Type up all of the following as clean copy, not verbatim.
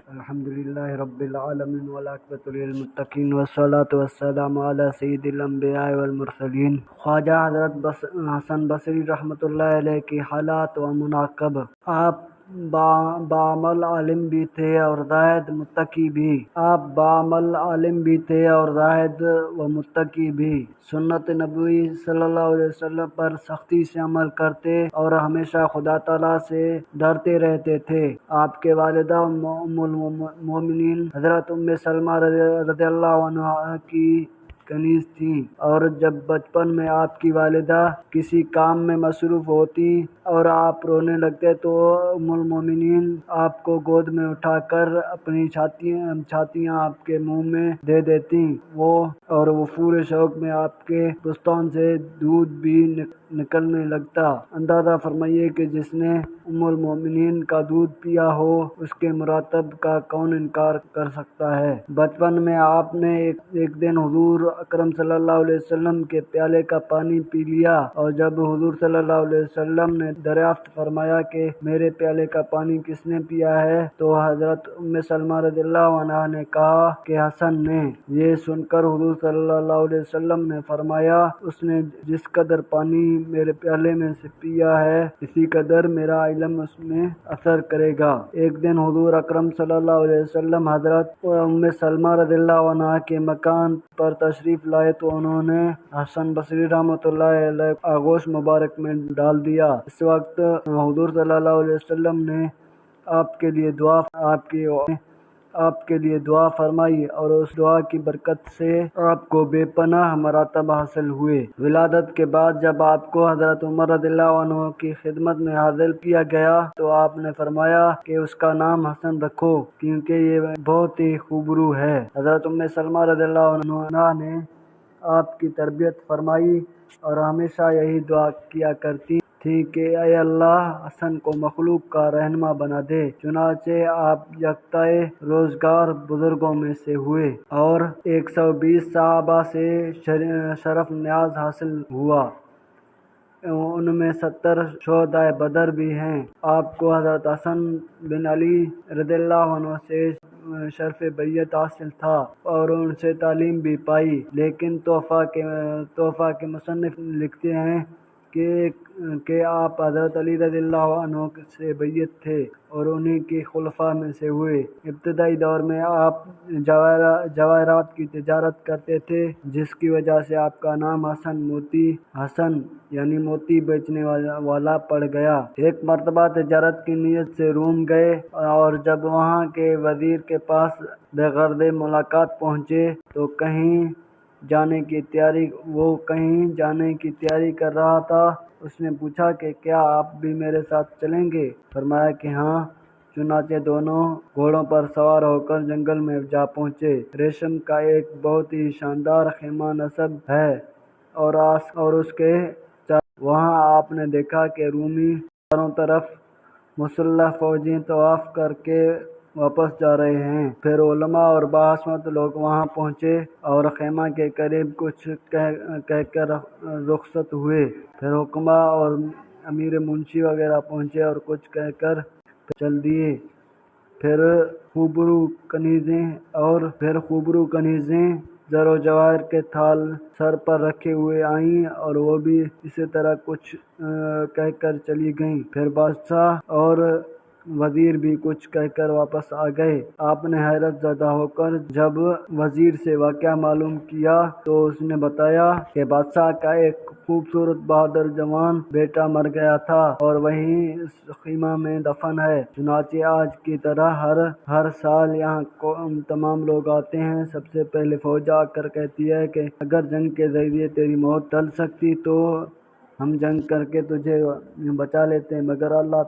الحمدللہ رب العالمین والعاقبۃ للمتقین والصلاۃ والسلام علی سید الانبیاء والمرسلین۔ خواجہ حضرت حسن بصری رحمۃ اللہ علیہ کی حالات و مناقب۔ آپ بعمل عالم بھی تھے اور زاہد متقی بھی۔ آپ بعمل عالم بھی تھے اور زاہد و متقی بھی۔ سنت نبوی صلی اللہ علیہ وسلم پر سختی سے عمل کرتے اور ہمیشہ خدا تعالیٰ سے ڈرتے رہتے تھے۔ آپ کے والدہ ام المومنین حضرت ام سلمہ رضی اللہ عنہا کی کنیز تھیں، اور جب بچپن میں آپ کی والدہ کسی کام میں مصروف ہوتی اور آپ رونے لگتے تو ام المومنین آپ کو گود میں اٹھا کر اپنی چھاتیاں آپ کے منہ میں دے دیتی، وہ پورے شوق میں آپ کے دستان سے دودھ بھی نکلنے لگتا۔ اندازہ فرمائیے کہ جس نے ام المومنین کا دودھ پیا ہو اس کے مرتب کا کون انکار کر سکتا ہے۔ بچپن میں آپ نے ایک دن حضور اکرم صلی اللہ علیہ وسلم کے پیالے کا پانی پی لیا، اور جب حضور صلی اللہ علیہ وسلم نے دریافت فرمایا کہ میرے پیالے کا پانی کس نے پیا ہے تو حضرت ام سلمہ رضی اللہ عنہا نے کہا کہ حسن نے۔ یہ سن کر حضور صلی اللہ علیہ وسلم نے فرمایا اس نے جس قدر پانی میرے پیالے میں سے پیا ہے اسی قدر میرا علم اس میں اثر کرے گا۔ ایک دن حضور اکرم صلی اللہ علیہ وسلم حضرت ام سلمہ رضی اللہ عنہا کے مکان پر تشریف لائے تو انہوں نے حسن بصری رحمۃ اللہ علیہ آغوش مبارک میں ڈال دیا۔ اس وقت حضور صلی اللہ علیہ وسلم نے آپ کے لیے دعا فرمائی اور اس دعا کی برکت سے آپ کو بے پناہ مراتب حاصل ہوئے۔ ولادت کے بعد جب آپ کو حضرت عمر رضی اللہ عنہ کی خدمت میں حاضر کیا گیا تو آپ نے فرمایا کہ اس کا نام حسن رکھو کیونکہ یہ بہت ہی خوبرو ہے۔ حضرت ام سلمہ رضی اللہ عنہا نے آپ کی تربیت فرمائی اور ہمیشہ یہی دعا کیا کرتی تھی کہ اے اللہ حسن کو مخلوق کا رہنما بنا دے۔ چنانچہ آپ یافتہ روزگار بزرگوں میں سے ہوئے اور 120 صحابہ سے شرف نیاز حاصل ہوا، ان میں 70 شہدائے بدر بھی ہیں۔ آپ کو حضرت حسن بن علی رضی اللہ عنہ سے شرف بیعت حاصل تھا اور ان سے تعلیم بھی پائی، لیکن تحفہ کے مصنف لکھتے ہیں کہ آپ حضرت علی رضی اللہ عنہ سے بیعت تھے اور انہی کے خلفاء میں سے ہوئے۔ ابتدائی دور میں آپ جواہرات کی تجارت کرتے تھے جس کی وجہ سے آپ کا نام حسن یعنی موتی بیچنے والا پڑ گیا۔ ایک مرتبہ تجارت کی نیت سے روم گئے اور جب وہاں کے وزیر کے پاس بغرض ملاقات پہنچے تو کہیں جانے کی تیاری کر رہا تھا۔ اس نے پوچھا کہ کیا آپ بھی میرے ساتھ چلیں گے؟ فرمایا کہ ہاں۔ چنانچہ دونوں گھوڑوں پر سوار ہو کر جنگل میں جا پہنچے۔ ریشم کا ایک بہت ہی شاندار خیمہ نصب ہے اور اس کے وہاں آپ نے دیکھا کہ رومی چاروں طرف مسلح فوجیں طواف کر کے واپس جا رہے ہیں۔ پھر علماء اور باعثمت لوگ وہاں پہنچے اور خیمہ کے قریب کچھ کہہ کر رخصت ہوئے۔ پھر حکماء اور امیر منشی وغیرہ پہنچے اور کچھ کہہ کر چل دیے۔ پھر خوبرو کنیزیں زر و جواہر کے تھال سر پر رکھے ہوئے آئیں اور وہ بھی اسی طرح کچھ کہہ کر چلی گئیں۔ پھر بادشاہ اور وزیر بھی کچھ کہہ کر واپس آ گئے۔ آپ نے حیرت زدہ ہو کر جب وزیر سے واقعہ معلوم کیا تو اس نے بتایا کہ بادشاہ کا ایک خوبصورت بہادر جوان بیٹا مر گیا تھا اور وہیں اس خیمہ میں دفن ہے۔ چنانچہ آج کی طرح ہر سال یہاں تمام لوگ آتے ہیں۔ سب سے پہلے فوج آ کر کہتی ہے کہ اگر جنگ کے ذریعے تیری موت ٹل سکتی تو ہم جنگ کر کے تجھے بچا لیتے، مگر اللہ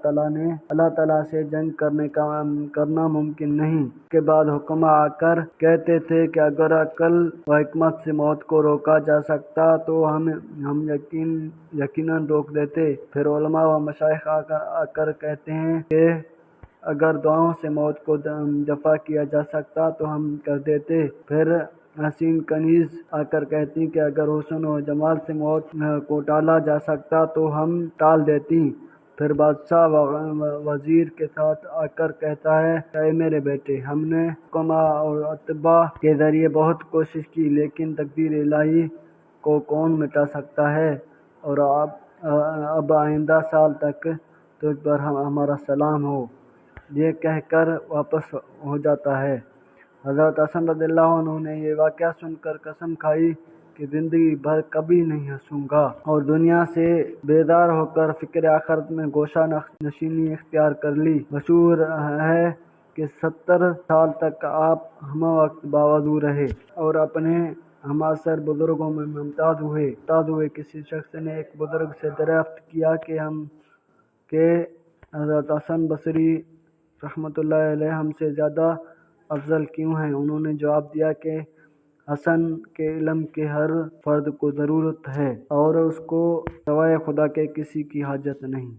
تعالیٰ سے جنگ کرنا ممکن نہیں۔ اس کے بعد حکماء آ کر کہتے تھے کہ اگر عقل و حکمت سے موت کو روکا جا سکتا تو ہم یقیناً روک دیتے۔ پھر علماء و مشائخ آ کر کہتے ہیں کہ اگر دعاؤں سے موت کو دفع کیا جا سکتا تو ہم کر دیتے۔ پھر حسین کنیز آ کر کہتی کہ اگر حسن و جمال سے موت کو ٹالا جا سکتا تو ہم ٹال دیتی۔ پھر بادشاہ وزیر کے ساتھ آ کر کہتا ہے، اے میرے بیٹے، ہم نے حکماء اور اتباع کے ذریعے بہت کوشش کی، لیکن تقدیر الہی کو کون مٹا سکتا ہے، اور اب آئندہ سال تک تجھ پر ہمارا سلام ہو۔ یہ کہہ کر واپس ہو جاتا ہے۔ حضرت حسن رضی اللہ عنہ نے یہ واقعہ سن کر قسم کھائی کہ زندگی بھر کبھی نہیں ہنسوں گا، اور دنیا سے بیدار ہو کر فکر آخرت میں گوشہ نشینی اختیار کر لی۔ مشہور ہے کہ 70 سال تک آپ ہمہ وقت باوضو رہے اور اپنے ہمعصر بزرگوں میں ممتاز ہوئے۔ کسی شخص نے ایک بزرگ سے دریافت کیا کہ حضرت حسن بصری رحمۃ اللہ علیہ ہم سے زیادہ افضل کیوں ہیں؟ انہوں نے جواب دیا کہ حسن کے علم کے ہر فرد کو ضرورت ہے اور اس کو سوائے خدا کے کسی کی حاجت نہیں۔